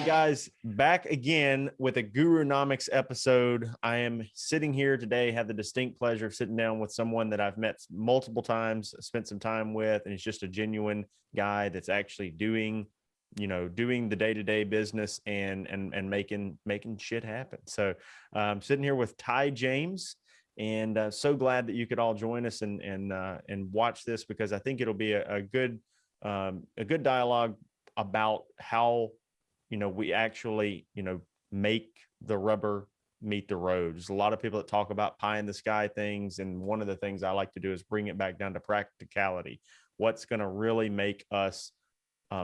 Guys, back again with a Gurunomics episode. I am sitting here today, have the distinct pleasure of sitting down with someone that I've met multiple times, spent some time with, and he's just a genuine guy that's actually doing the day-to-day business and making shit happen. So I'm sitting here with Ty James, and so glad that you could all join us and watch this, because I think it'll be a good dialogue about how we actually, make the rubber meet the road. There's a lot of people that talk about pie in the sky things. And one of the things I like to do is bring it back down to practicality. What's going to really make us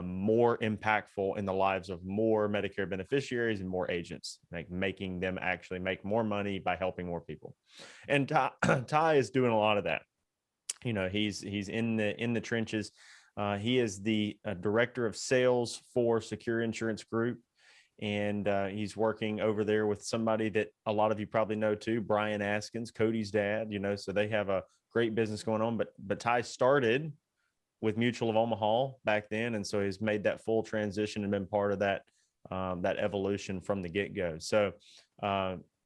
more impactful in the lives of more Medicare beneficiaries and more agents, like making them actually make more money by helping more people. And Ty is doing a lot of that. He's in the trenches. He is the director of sales for Secure Insurance Group, and he's working over there with somebody that a lot of you probably know too, Brian Askins, Cody's dad. So they have a great business going on. But Ty started with Mutual of Omaha back then, and so he's made that full transition and been part of that evolution from the get-go. So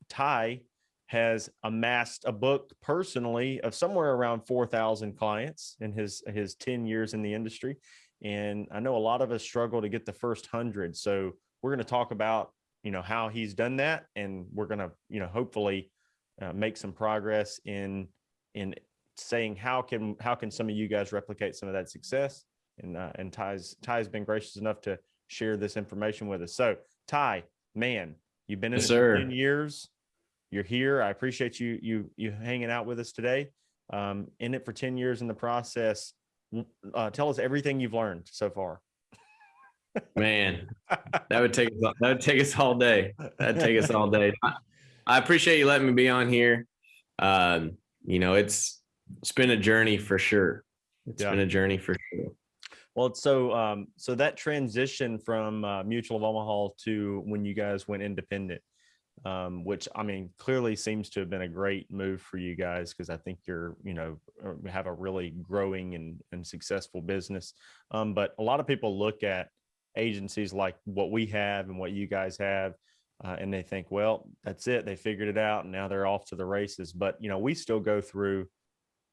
Ty has amassed a book personally of somewhere around 4,000 clients in his 10 years in the industry. And I know a lot of us struggle to get the first 100. So we're going to talk about, how he's done that. And we're going to, hopefully make some progress in saying, how can some of you guys replicate some of that success? And Ty's been gracious enough to share this information with us. So Ty, man, you've been in it for 10 years. You're here. I appreciate you hanging out with us today. In it for 10 years in the process. Tell us everything you've learned so far. Man, that would take us all day. That'd take us all day. I appreciate you letting me be on here. It's been a journey for sure. It's been a journey for sure. Well, so that transition from Mutual of Omaha to when you guys went independent, which clearly seems to have been a great move for you guys, because I think you're, have a really growing and successful business. But a lot of people look at agencies like what we have and what you guys have, and they think, well, that's it. They figured it out and now they're off to the races. But, we still go through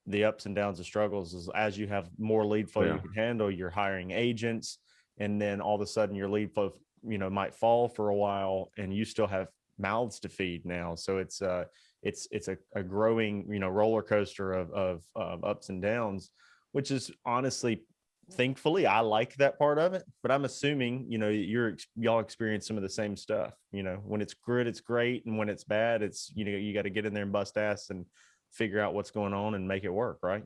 the ups and downs of struggles. As you have more lead flow you can handle, you're hiring agents, and then all of a sudden your lead flow, might fall for a while, and you still have mouths to feed now. So it's a growing, roller coaster of ups and downs, which is honestly, thankfully, I like that part of it. But I'm assuming, y'all experience some of the same stuff. When it's good, it's great, and when it's bad, it's you got to get in there and bust ass and figure out what's going on and make it work, right?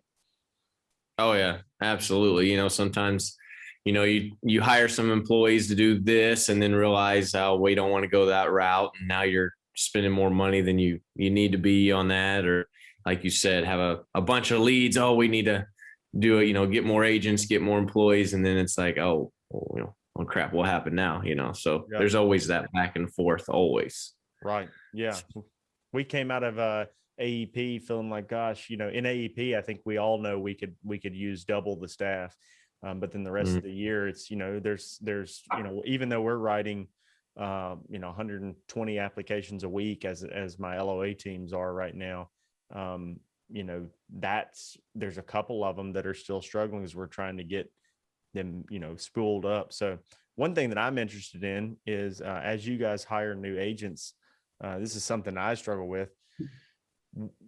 Oh yeah, absolutely. Sometimes you hire some employees to do this and then realize, oh, we don't want to go that route. And now you're spending more money than you need to be on that. Or like you said, have a bunch of leads. Oh, we need to do it, get more agents, get more employees. And then it's like, oh, well, oh crap, what happened now? So there's always that back and forth, always. Right. Yeah. We came out of AEP feeling like, gosh, in AEP, I think we all know we could use double the staff. But then the rest of the year, it's, there's, even though we're writing, 120 applications a week as my LOA teams are right now, there's a couple of them that are still struggling as we're trying to get them, spooled up. So one thing that I'm interested in is, as you guys hire new agents, this is something I struggle with.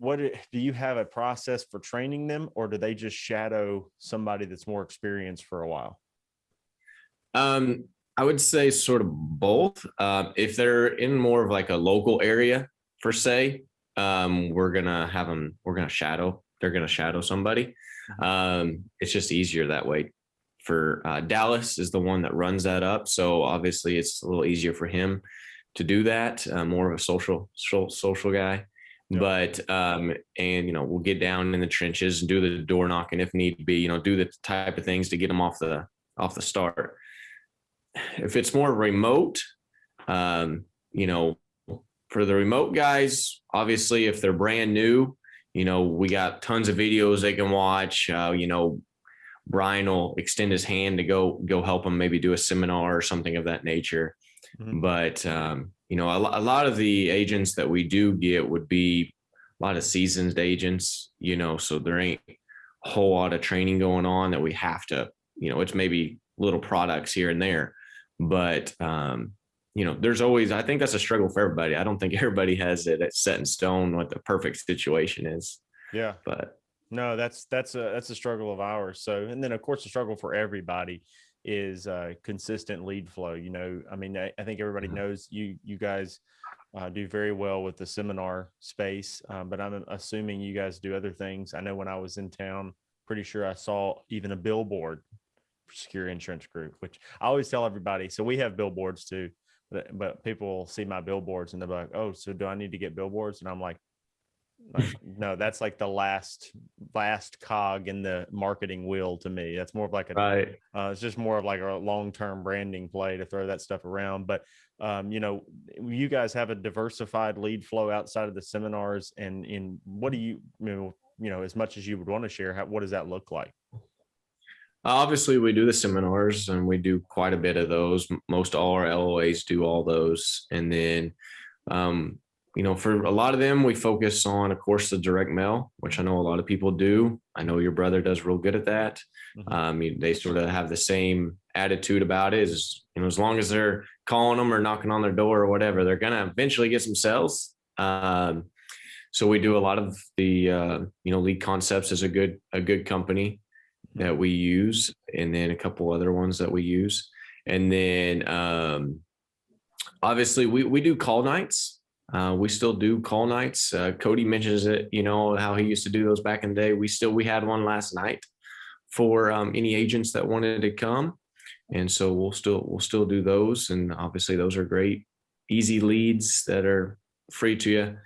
Do you have a process for training them, or do they just shadow somebody that's more experienced for a while? I would say sort of both. If they're in more of like a local area, per se, we're going to shadow. They're going to shadow somebody. It's just easier that way. For Dallas is the one that runs that up. So obviously it's a little easier for him to do that. More of a social guy. Yeah. But and we'll get down in the trenches and do the door knocking if need be, do the type of things to get them off the start. If it's more remote, for the remote guys, obviously if they're brand new, we got tons of videos they can watch. Brian will extend his hand to go help them maybe do a seminar or something of that nature. Mm-hmm. But a lot of the agents that we do get would be a lot of seasoned agents, so there ain't a whole lot of training going on that we have to, it's maybe little products here and there, but there's always, I think that's a struggle for everybody. I don't think everybody has it set in stone what the perfect situation is. Yeah. But no, that's a struggle of ours. So, and then of course the struggle for everybody is consistent lead flow. I think everybody knows you guys do very well with the seminar space, but I'm assuming you guys do other things. I know when I was in town, pretty sure I saw even a billboard for Secure Insurance Group, which I always tell everybody. So we have billboards too, but people see my billboards and they're like, "Oh, so do I need to get billboards?" And I'm like, no, that's like the last cog in the marketing wheel to me. That's more of like it's just more of like a long-term branding play to throw that stuff around. But you guys have a diversified lead flow outside of the seminars, and in what do you as much as you would want to share, what does that look like? Obviously we do the seminars and we do quite a bit of those. Most all our LOAs do all those. And then for a lot of them, we focus on, of course, the direct mail, which I know a lot of people do. I know your brother does real good at that. Mm-hmm. They sort of have the same attitude about it. As long as they're calling them or knocking on their door or whatever, they're going to eventually get some sales. So we do a lot of the, Lead Concepts is a good company that we use, and then a couple other ones that we use. And then obviously we do call nights. We still do call nights. Cody mentions it, how he used to do those back in the day. We had one last night for any agents that wanted to come. And so we'll still do those. And obviously those are great, easy leads that are free to you.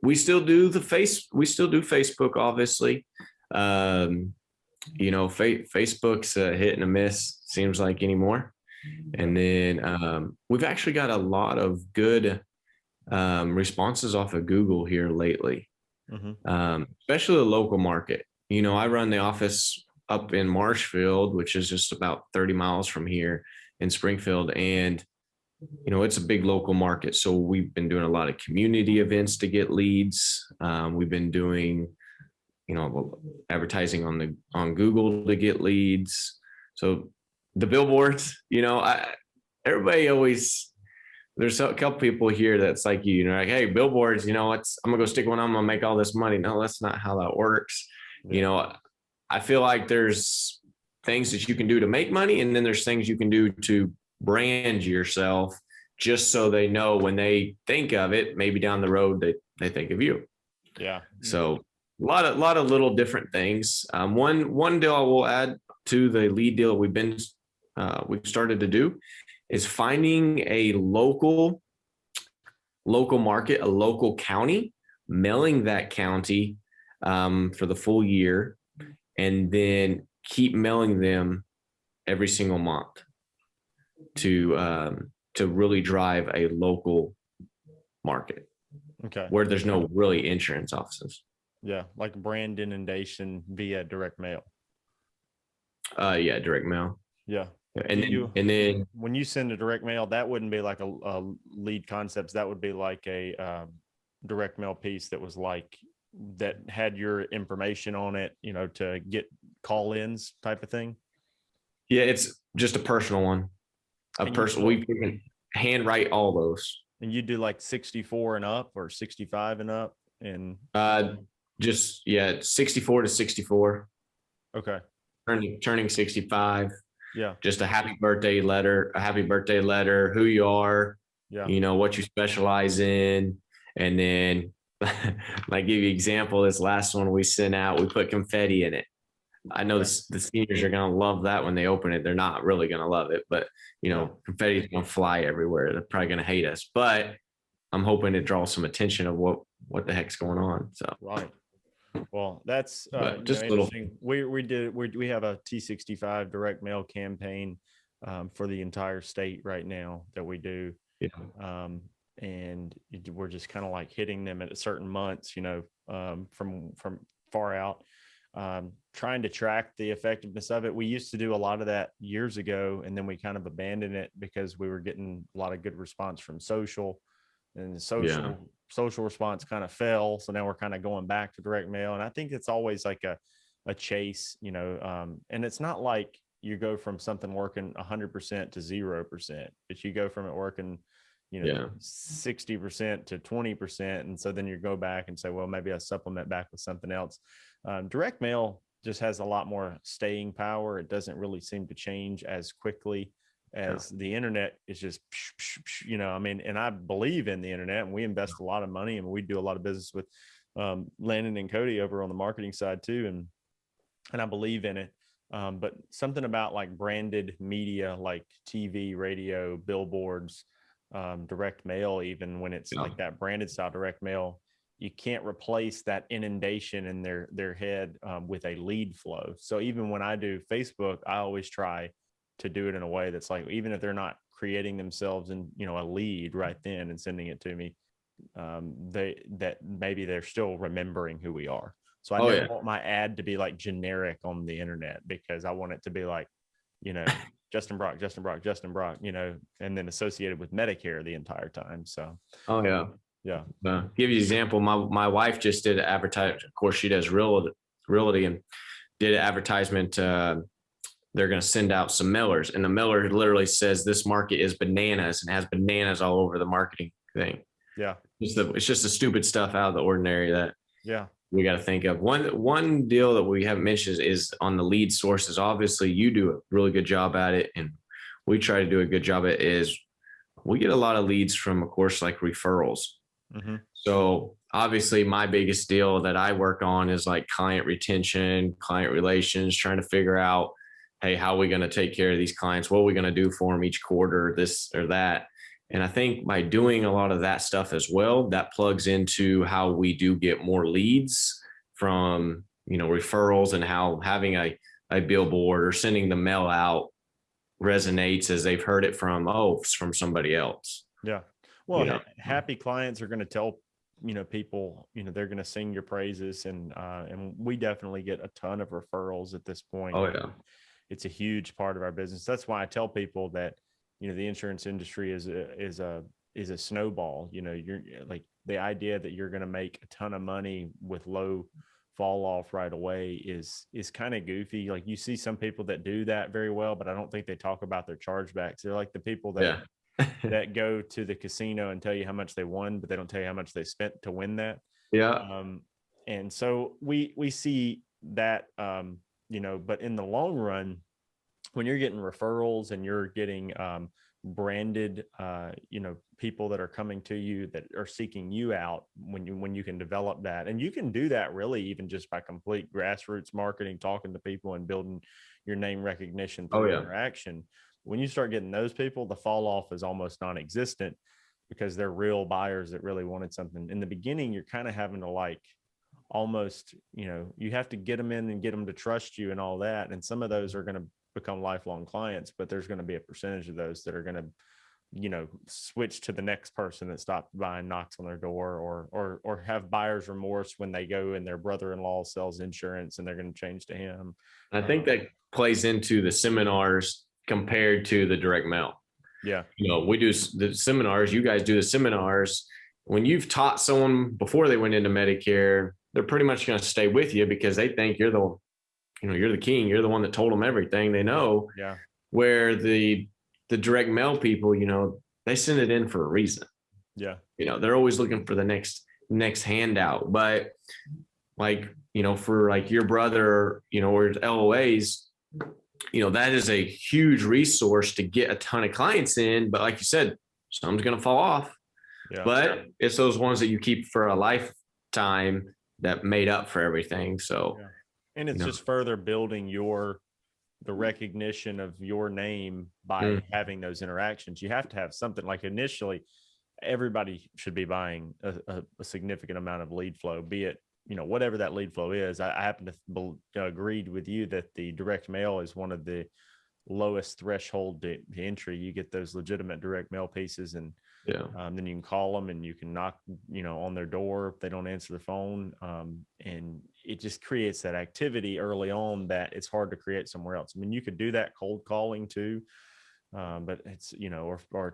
We still do Facebook, obviously. Facebook's a hit and a miss, seems like anymore. And then we've actually got a lot of good responses off of Google here lately, especially the local market. I run the office up in Marshfield, which is just about 30 miles from here in Springfield. And, it's a big local market. So we've been doing a lot of community events to get leads. We've been doing, advertising on Google to get leads. So the billboards, everybody always, there's a couple people here that's like, like, hey, billboards, I'm gonna go stick one on, I'm gonna make all this money. No, that's not how that works. Yeah. I feel like there's things that you can do to make money, and then there's things you can do to brand yourself, just so they know when they think of it, maybe down the road they think of you. Yeah. So a lot of little different things. One deal I will add to the lead deal we've started to do is finding a local market, a local county, mailing that county for the full year, and then keep mailing them every single month to really drive a local market. Okay. Where there's no really insurance offices. Yeah, like brand inundation via direct mail. Yeah, direct mail. Yeah. And then when you send a direct mail, that wouldn't be like a Lead Concepts. That would be like a direct mail piece that had your information on it, to get call-ins type of thing. Yeah, it's just a personal one. We can handwrite all those. And you do like 64 and up or 65 and up, and 64 to 64. Okay. Turning 65. Yeah. Just a happy birthday letter, who you are, what you specialize in. And then I give you an example. This last one we sent out, we put confetti in it. I know the seniors are going to love that when they open it. They're not really going to love it, but confetti is going to fly everywhere. They're probably going to hate us, but I'm hoping it draws some attention of what what the heck's going on. So, Right. Well, that's but just interesting. We have a T65 direct mail campaign for the entire state right now that we do. yeah, And we're just kind of like hitting them at certain months, from far out, trying to track the effectiveness of it. We used to do a lot of that years ago, and then we kind of abandoned it because we were getting a lot of good response from social, and the social response kind of fell. So now we're kind of going back to direct mail, and I think it's always like a chase, and it's not like you go from something working 100% to 0%, but you go from it working 60% to 20%. And so then you go back and say, well, maybe I supplement back with something else. Direct mail just has a lot more staying power. It doesn't really seem to change as quickly as the internet is just, and I believe in the internet, and we invest a lot of money, and we do a lot of business with Landon and Cody over on the marketing side too. And I believe in it. But something about like branded media, like TV, radio, billboards, direct mail, even when it's like that branded style direct mail, you can't replace that inundation in their head with a lead flow. So even when I do Facebook, I always try to do it in a way that's like, even if they're not creating themselves in a lead right then and sending it to me, that maybe they're still remembering who we are. So I never want my ad to be like generic on the internet, because I want it to be like, Justin Brock, and then associated with Medicare the entire time. So, give you an example. My wife just did an advertisement. Of course, she does realty, and did an advertisement. They're going to send out some mailers, and the mailer literally says, "This market is bananas," and has bananas all over the marketing thing. Yeah, it's just the stupid stuff out of the ordinary that we got to think of. One deal that we haven't mentioned is on the lead sources. Obviously, you do a really good job at it, and we try to do a good job at it. Is we get a lot of leads from, of course, like referrals. Mm-hmm. So obviously, my biggest deal that I work on is like client retention, client relations, trying to figure out, hey, how are we going to take care of these clients? What are we going to do for them each quarter, this or that? And I think by doing a lot of that stuff as well, that plugs into how we do get more leads from, referrals, and how having a billboard or sending the mail out resonates as they've heard it from somebody else. Yeah. Well, happy clients are going to tell, people, they're going to sing your praises, and we definitely get a ton of referrals at this point. Oh yeah. It's a huge part of our business. That's why I tell people that, the insurance industry is a snowball. You're like, the idea that you're going to make a ton of money with low fall off right away is kind of goofy. Like, you see some people that do that very well, but I don't think they talk about their chargebacks. They're like the people that that go to the casino and tell you how much they won, but they don't tell you how much they spent to win that. Yeah. And so we see that, but in the long run, when you're getting referrals and you're getting branded, people that are coming to you that are seeking you out, when you can develop that, and you can do that really even just by complete grassroots marketing, talking to people and building your name recognition through interaction. When you start getting those people, the fall off is almost non-existent, because they're real buyers that really wanted something. In the beginning, you're kind of having to like almost, you have to get them in and get them to trust you and all that. And some of those are going to become lifelong clients, but there's going to be a percentage of those that are going to, switch to the next person that stopped by and knocks on their door, or have buyer's remorse when they go and their brother-in-law sells insurance and they're going to change to him. I think that plays into the seminars compared to the direct mail. Yeah. We do the seminars, you guys do the seminars. When you've taught someone before they went into Medicare, they're pretty much going to stay with you because they think you're the king, you're the one that told them everything they know. Yeah. Where the direct mail people, they send it in for a reason. Yeah. They're always looking for the next handout. But like, for like your brother, or LOAs, that is a huge resource to get a ton of clients in. But like you said, some's going to fall off. Yeah. But it's those ones that you keep for a lifetime that made up for everything. So, and it's just further building the recognition of your name by having those interactions. You have to have something. Like, initially, everybody should be buying a significant amount of lead flow, be it, whatever that lead flow is. I happen to agreed with you that the direct mail is one of the lowest threshold to entry. You get those legitimate direct mail pieces, and then you can call them and you can knock, on their door if they don't answer the phone. And it just creates that activity early on that it's hard to create somewhere else. I mean, you could do that cold calling too. But it's, or,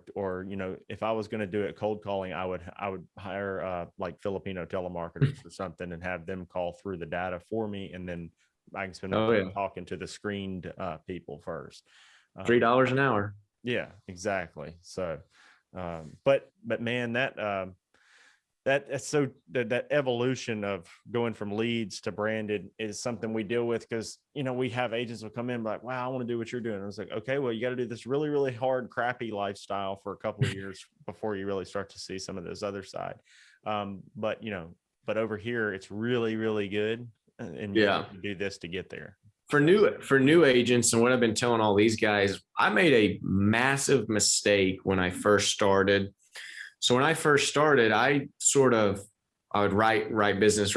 if I was going to do it cold calling, I would hire like Filipino telemarketers or something and have them call through the data for me. And then I can spend my time talking to the screened people first. $3 an hour. Yeah, exactly. So, but man, that's so that evolution of going from leads to branded is something we deal with, because we have agents will come in like, wow, I want to do what you're doing. I was like, okay, well, you got to do this really, really hard, crappy lifestyle for a couple of years before you really start to see some of this other side. But over here it's really, really good, and you have to do this to get there. For new agents, and what I've been telling all these guys, I made a massive mistake when I first started. So when I first started, I would write business.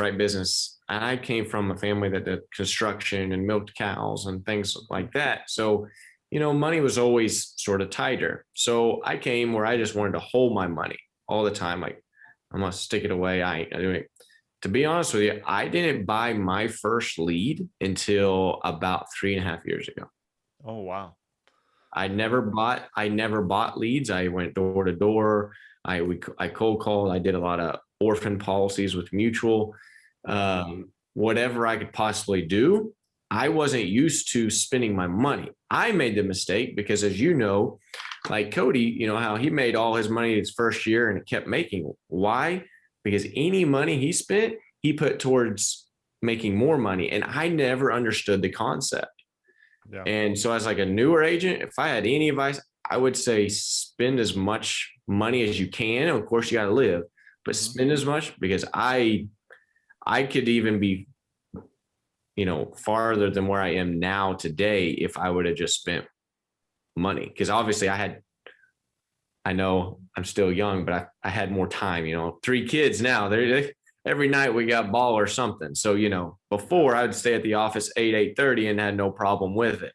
And I came from a family that did construction and milked cows and things like that. So, money was always sort of tighter. So I came where I just wanted to hold my money all the time. Like, I'm going to stick it away. I ain't doing it. To be honest with you, I didn't buy my first lead until about 3.5 years ago. Oh, wow. I never bought leads. I went door to door. I cold called. I did a lot of orphan policies with Mutual, whatever I could possibly do. I wasn't used to spending my money. I made the mistake because, as you know, like Cody, how he made all his money his first year and it kept making. Why? Because any money he spent, he put towards making more money. And I never understood the concept. Yeah. And so as like a newer agent, if I had any advice, I would say spend as much money as you can. Of course, you got to live, but spend as much, because I could even be, farther than where I am now today if I would have just spent money. Because obviously I know I'm still young, but I had more time, 3 kids now. Every night we got ball or something. So, before I'd stay at the office 8:30 and had no problem with it.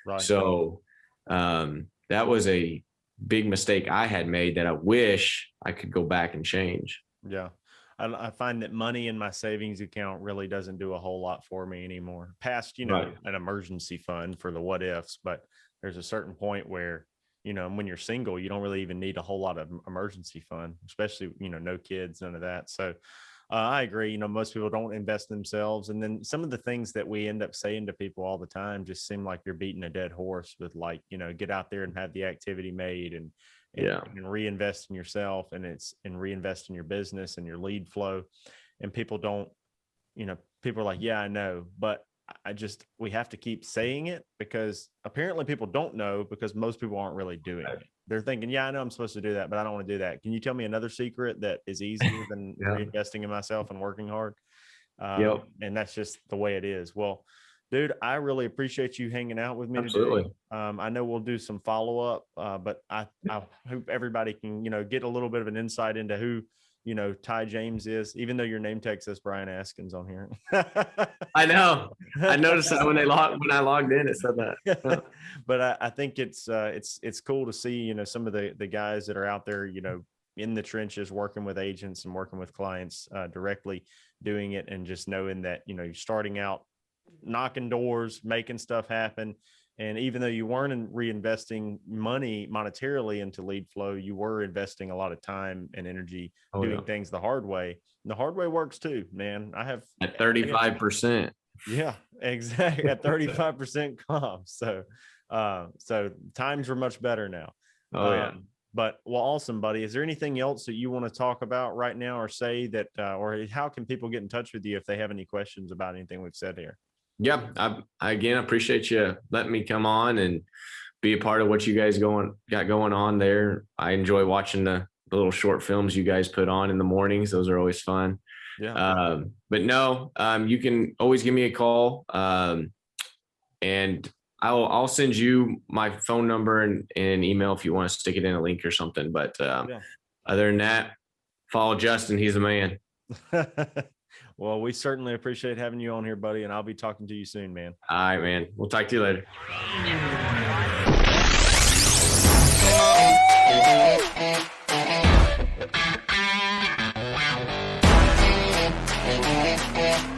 Right. So that was a big mistake I had made that I wish I could go back and change. Yeah. I find that money in my savings account really doesn't do a whole lot for me anymore. Past, an emergency fund for the what ifs, but there's a certain point where, when you're single, you don't really even need a whole lot of emergency fund, especially, no kids, none of that. So I agree. Most people don't invest in themselves. And then some of the things that we end up saying to people all the time just seem like you're beating a dead horse with, like, get out there and have the activity made and reinvest in yourself, and reinvest in your business and your lead flow. And people don't, people are like, yeah, I know, but we have to keep saying it, because apparently people don't know, because most people aren't really doing it. They're thinking, yeah, I know I'm supposed to do that, but I don't want to do that. Can you tell me another secret that is easier than reinvesting in myself and working hard? And that's just the way it is. Well, dude, I really appreciate you hanging out with me today. I know we'll do some follow-up, but I hope everybody can, get a little bit of an insight into who, Ty James is, even though your name tag says Brian Askins on here. I know. I noticed that when I logged in, it said that. But I think it's cool to see, some of the guys that are out there, in the trenches, working with agents and working with clients directly, doing it, and just knowing that, you're starting out, knocking doors, making stuff happen. And even though you weren't reinvesting money monetarily into lead flow, you were investing a lot of time and energy doing things the hard way. And the hard way works too, man. I have at 35%. Yeah, exactly. At 35% comp. So times are much better now. But awesome, buddy. Is there anything else that you want to talk about right now, or say that, or how can people get in touch with you if they have any questions about anything we've said here? Yeah, I again appreciate you letting me come on and be a part of what you guys got going on there. I enjoy watching the little short films you guys put on in the mornings. Those are always fun. Yeah. But no, you can always give me a call, and I'll send you my phone number and email if you want to stick it in a link or something. But Other than that, follow Justin. He's a man. Well, we certainly appreciate having you on here, buddy, and I'll be talking to you soon, man. All right, man. We'll talk to you later. Yeah.